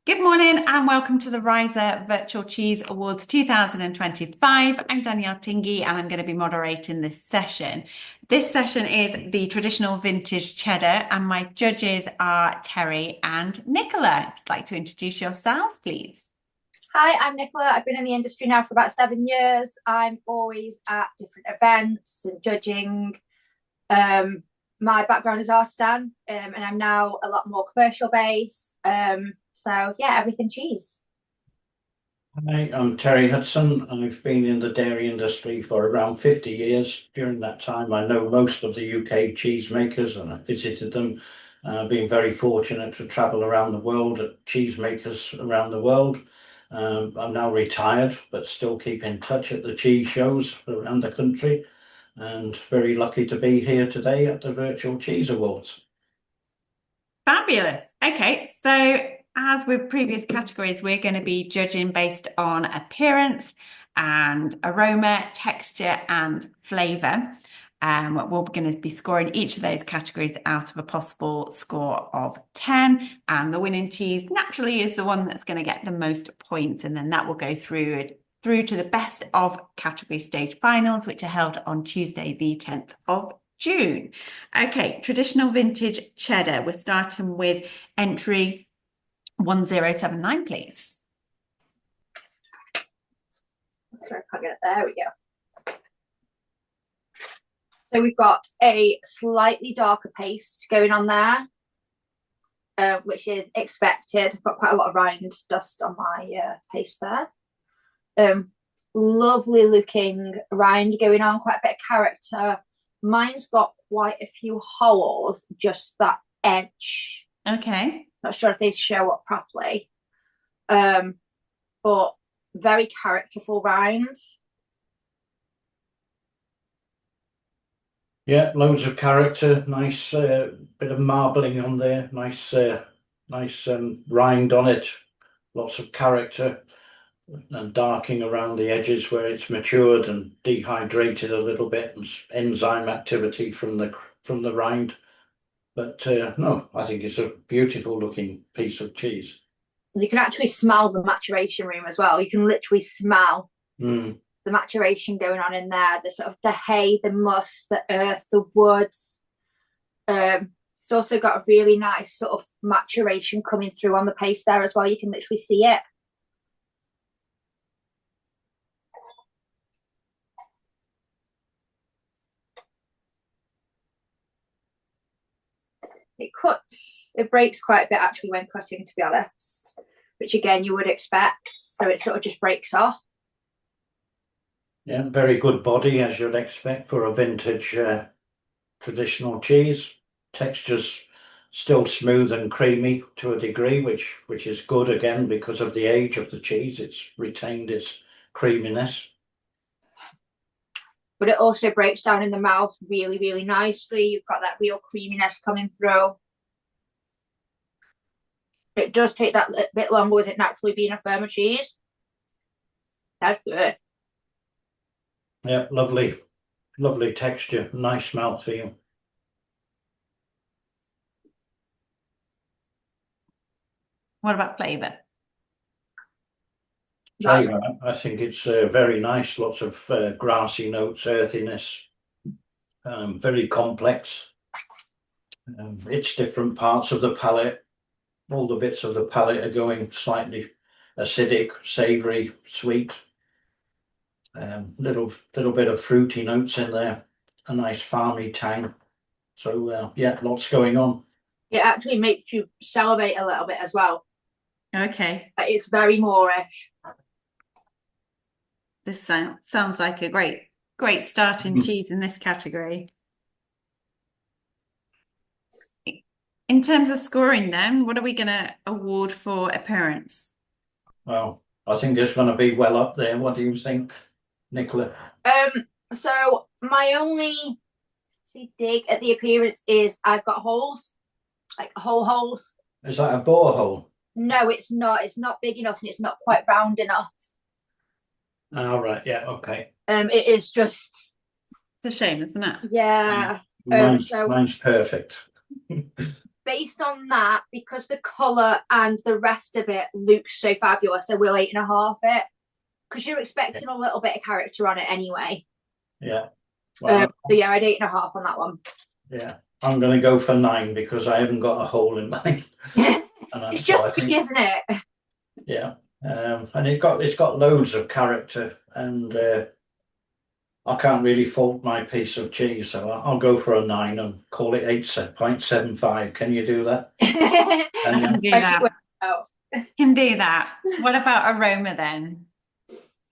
Good morning and welcome to the Riser Virtual Cheese Awards 2025. I'm Danielle Tingey and I'm going to be moderating this session. This session is the traditional vintage cheddar and my judges are Terry and Nicola. If you'd like to introduce yourselves, please. Hi, I'm Nicola. I've been in the industry now for about 7 years. I'm always at different events and judging. My background is art stand, and I'm now a lot more commercial based. So yeah, everything cheese. Hi, I'm Terry Hudson. I've been in the dairy industry for around 50 years. During that time, I know most of the UK cheesemakers and I visited them. Been very fortunate to travel around the world at cheesemakers around the world. I'm now retired, but still keep in touch at the cheese shows around the country, and very lucky to be here today at the Virtual Cheese Awards. Fabulous. Okay, so as with previous categories, we're going to be judging based on appearance and aroma, texture, and flavour. We're going to be scoring each of those categories out of a possible score of 10. And the winning cheese naturally is the one that's going to get the most points. And then that will go through to the best of category stage finals, which are held on Tuesday, the 10th of June. Okay, traditional vintage cheddar. We're starting with entry 1079, please. Sorry, I can't get it. There we go. So we've got a slightly darker paste going on there, which is expected. I've got quite a lot of rind dust on my paste there. Lovely looking rind going on, quite a bit of character. Mine's got quite a few holes, just that edge. Okay. Not sure if they show up properly. But very characterful rinds. Yeah, loads of character, nice bit of marbling on there, nice rind on it, lots of character and darking around the edges where it's matured and dehydrated a little bit, and enzyme activity from the rind. But no, I think it's a beautiful looking piece of cheese. You can actually smell the maturation room as well. You can literally smell the maturation going on in there. The sort of the hay, the must, the earth, the woods. It's also got a really nice sort of maturation coming through on the paste there as well. You can literally see it. It breaks quite a bit actually when cutting, to be honest, which again you would expect. So it sort of just breaks off. Yeah, very good body as you'd expect for a vintage traditional cheese. Texture's still smooth and creamy to a degree, which is good again because of the age of the cheese. It's retained its creaminess. But it also breaks down in the mouth really, really nicely. You've got that real creaminess coming through. It does take that bit longer with it naturally being a firmer cheese. That's good. Yeah, lovely texture, nice mouthfeel. What about flavour? Flavour, I think it's very nice. Lots of grassy notes, earthiness, very complex. It's different parts of the palate. All the bits of the palate are going slightly acidic, savoury, sweet. Little bit of fruity notes in there. A nice farmy tang. So yeah, lots going on. It actually makes you salivate a little bit as well. Okay. It's very Moorish. This sounds like a great starting cheese in this category. In terms of scoring then, what are we going to award for appearance? Well, I think it's going to be well up there. What do you think, Nicola? So my only dig at the appearance is I've got holes, like hole holes. Is that a borehole? No, it's not. It's not big enough and it's not quite round enough. Oh, right. Yeah. Okay. It is just. It's a shame, isn't it? Yeah. Mine's perfect. based on that, because the colour and the rest of it looks so fabulous, I will 8.5 it, because you're expecting a little bit of character on it anyway. Yeah. Well, so yeah, I'd 8.5 on that one. yeah, I'm going to go for 9 because I haven't got a hole in mine. It's just me, isn't it? Yeah, and it's got loads of character, and I can't really fault my piece of cheese, so I'll go for a 9 and call it 8.75. Can you do that? I can do that. Can do that. What about aroma then?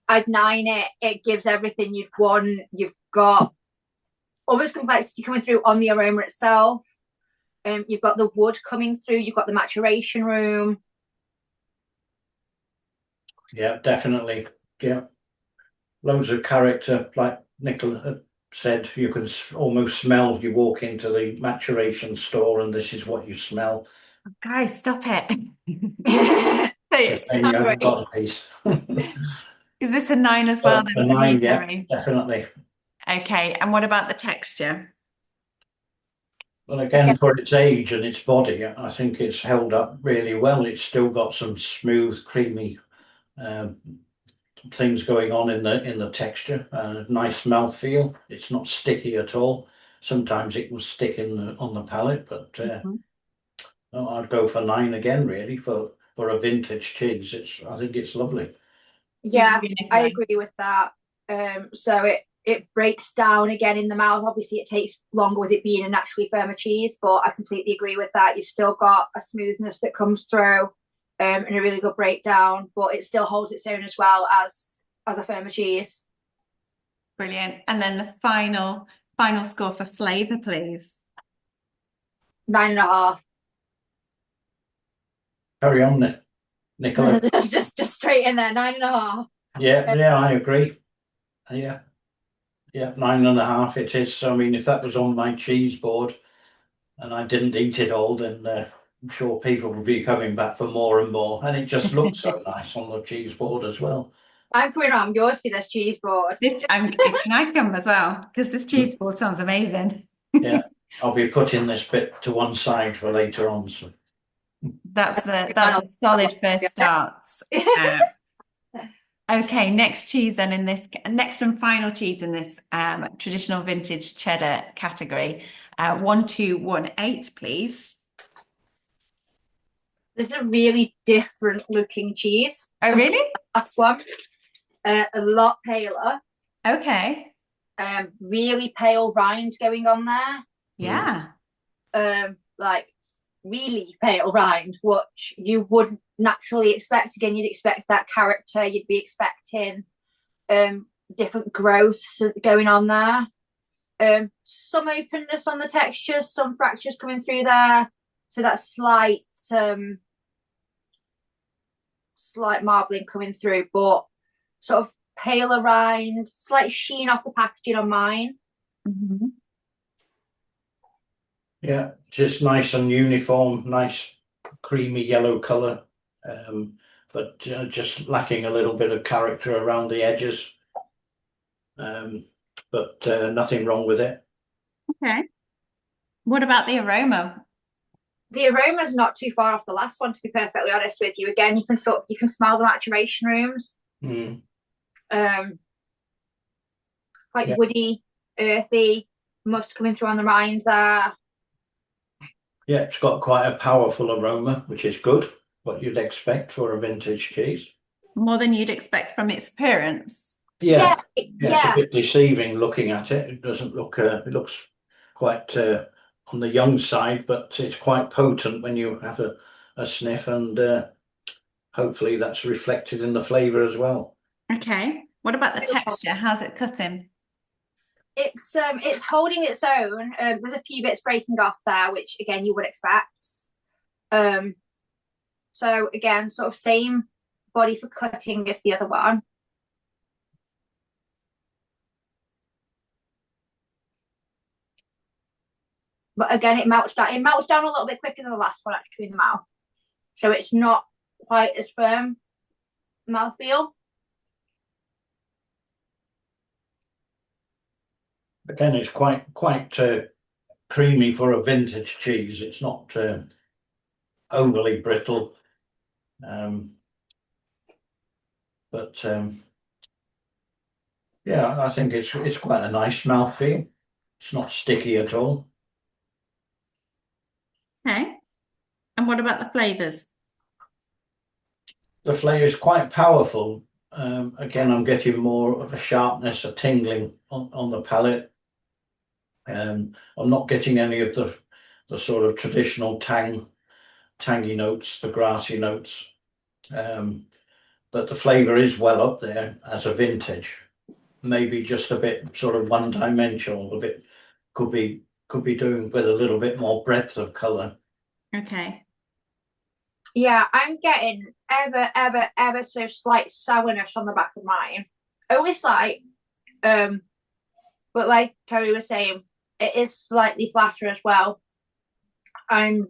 I'd 9 it. It gives everything you'd want. You've got almost complexity coming through on the aroma itself. You've got the wood coming through. You've got the maturation room. Yeah, definitely. Yeah, loads of character. Like Nicola said, you can almost smell. You walk into the maturation store, and this is what you smell. Oh, guys, stop it! And you haven't got a piece. Is this a 9 as well? A 9, yeah, definitely. Okay, and what about the texture? Well, again, for its age and its body, I think it's held up really well. It's still got some smooth, creamy things going on in the texture. Nice mouthfeel. It's not sticky at all. Sometimes it will stick on the palate, but I'd go for 9 again, really, for a vintage cheese. I think it's lovely. Yeah, I agree with that. So it breaks down again in the mouth. Obviously, it takes longer with it being a naturally firmer cheese, but I completely agree with that. You've still got a smoothness that comes through, and a really good breakdown, but it still holds its own as well as a firmer cheese. Brilliant. And then the final score for flavour, please. 9.5. Carry on, Nicola. just straight in there, 9.5. Yeah, I agree. Yeah, 9.5 it is. I mean, if that was on my cheese board and I didn't eat it all, then I'm sure people would be coming back for more and more. And it just looks so nice on the cheese board as well. I'm coming on yours for this cheese board. Can I come as well? Because this cheese board sounds amazing. Yeah, I'll be putting this bit to one side for later on. So. That's a solid first start. Okay, next cheese then next and final cheese in this traditional vintage cheddar category. 1218, please. This is a really different looking cheese. Oh, really? Last one. A lot paler. Okay. Really pale rind going on there. Yeah. Like really pale rind, which you wouldn't naturally expect. Again, you'd expect that character. You'd be expecting different growths going on there. Some openness on the textures, some fractures coming through there. So that slight marbling coming through, but sort of paler rind, slight sheen off the packaging on mine. Mm-hmm. Yeah, just nice and uniform, nice creamy yellow colour, but just lacking a little bit of character around the edges. But nothing wrong with it. Okay. What about the aroma? The aroma is not too far off the last one, to be perfectly honest with you. Again, you can smell the maturation rooms. Quite woody, earthy, must coming through on the rind there. Yeah, it's got quite a powerful aroma, which is good. What you'd expect for a vintage cheese. More than you'd expect from its appearance. Yeah. It's a bit deceiving looking at it. It doesn't look. It looks quite on the young side, but it's quite potent when you have a sniff, and hopefully that's reflected in the flavour as well. Okay. What about the texture? How's it cutting? It's holding its own. There's a few bits breaking off there, which again you would expect. So again, sort of same body for cutting as the other one. But again, it melts down. It melts down a little bit quicker than the last one actually in the mouth. So it's not quite as firm mouthfeel. Again, it's quite creamy for a vintage cheese. It's not overly brittle. But yeah, I think it's quite a nice mouthfeel. It's not sticky at all. Okay. And what about the flavors? The flavour is quite powerful. Again, I'm getting more of a sharpness, a tingling on the palate. I'm not getting any of the sort of traditional tangy notes, the grassy notes. But the flavour is well up there as a vintage. Maybe just a bit sort of one-dimensional, a bit could be doing with a little bit more breadth of colour. Okay. Yeah, I'm getting ever so slight sourness on the back of mine. Always slight, but like Terry was saying, it is slightly flatter as well. I'm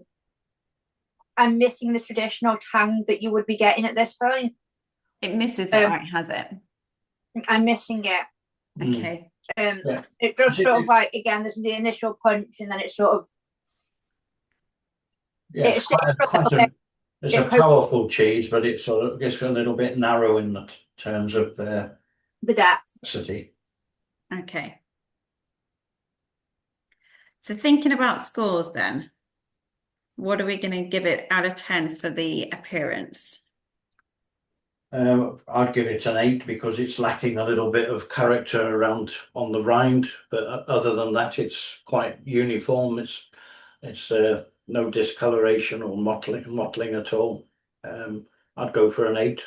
missing the traditional tang that you would be getting at this point. It misses it, or it has it. I'm missing it. Okay. Yeah. It does sort of like, again, there's the initial punch, and then it's sort of Yeah, it's a powerful cheese, but it's sort of gets a little bit narrow in the terms of the depth. city. Okay. So thinking about scores then, what are we going to give it out of 10 for the appearance? I'd give it an 8 because it's lacking a little bit of character around on the rind, but other than that, it's quite uniform. It's no discoloration or mottling at all. I'd go for an 8.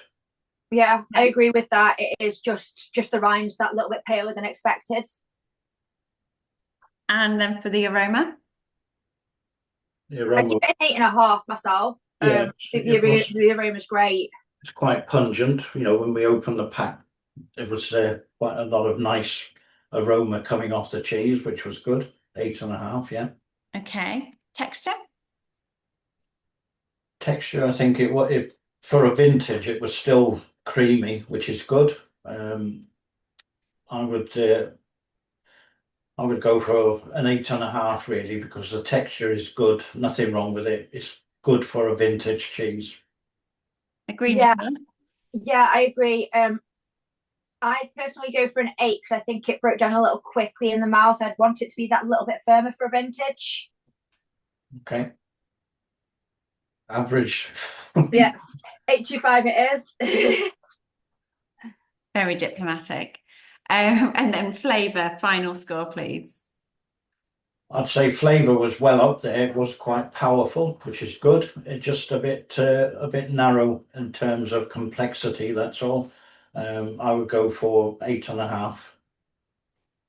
Yeah, I agree with that. It is just the rind's that little bit paler than expected. And then for the aroma? The I aroma, give it an 8.5 myself. yeah, The aroma's great. it's quite pungent. You know, when we opened the pack, it was quite a lot of nice aroma coming off the cheese, which was good. 8.5, yeah. Okay. Texture? Texture, I think for a vintage, it was still creamy, which is good. I would go for an 8.5 really, because the texture is good. Nothing wrong with it. It's good for a vintage cheese. Agree, Yeah. Nicola? Yeah, I agree. I'd personally go for an 8 because I think it broke down a little quickly in the mouth. I'd want it to be that little bit firmer for a vintage. Okay. Average. Yeah, 8.25 it is. Very diplomatic. And then flavour, final score, please. I'd say flavour was well up there. It was quite powerful, which is good. It just a bit narrow in terms of complexity. That's all. I would go for 8.5.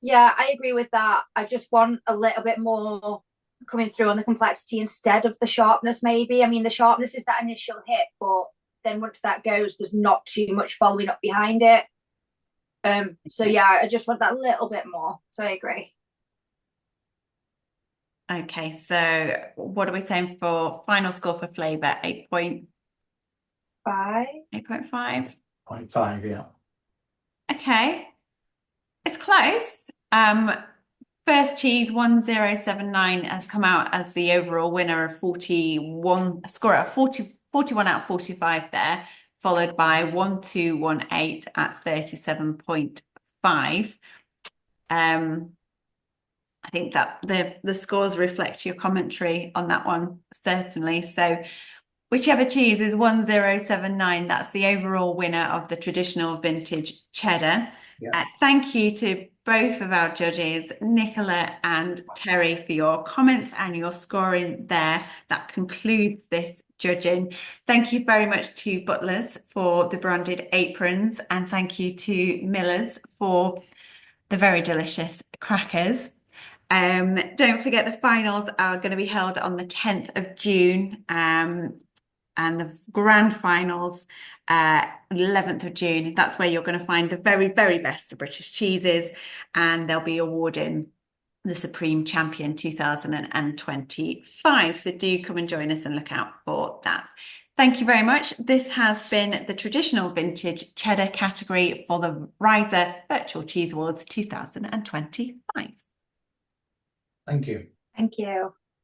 Yeah, I agree with that. I just want a little bit more coming through on the complexity instead of the sharpness, maybe. I mean, the sharpness is that initial hit, but then once that goes, there's not too much following up behind it. So yeah, I just want that little bit more. So I agree. Okay, so what are we saying for final score for flavour? 8.5? 8.5? 0.5, yeah. Okay. It's close. First cheese 1079 has come out as the overall winner of 41, a score of 41 out of 45 there, followed by 1218 at 37.5. I think that the scores reflect your commentary on that one, certainly. So whichever cheese is 1079, that's the overall winner of the traditional vintage cheddar. Yeah. Thank you to both of our judges, Nicola and Terry, for your comments and your scoring there. That concludes this judging. Thank you very much to Butlers for the branded aprons, and thank you to Millers for the very delicious crackers. Don't forget the finals are going to be held on the 10th of June. And the grand finals, 11th of June. That's where you're going to find the very, very best of British cheeses, and they'll be awarding the Supreme Champion 2025. So do come and join us and look out for that. Thank you very much. This has been the traditional vintage cheddar category for the Riser Virtual Cheese Awards 2025. Thank you. Thank you.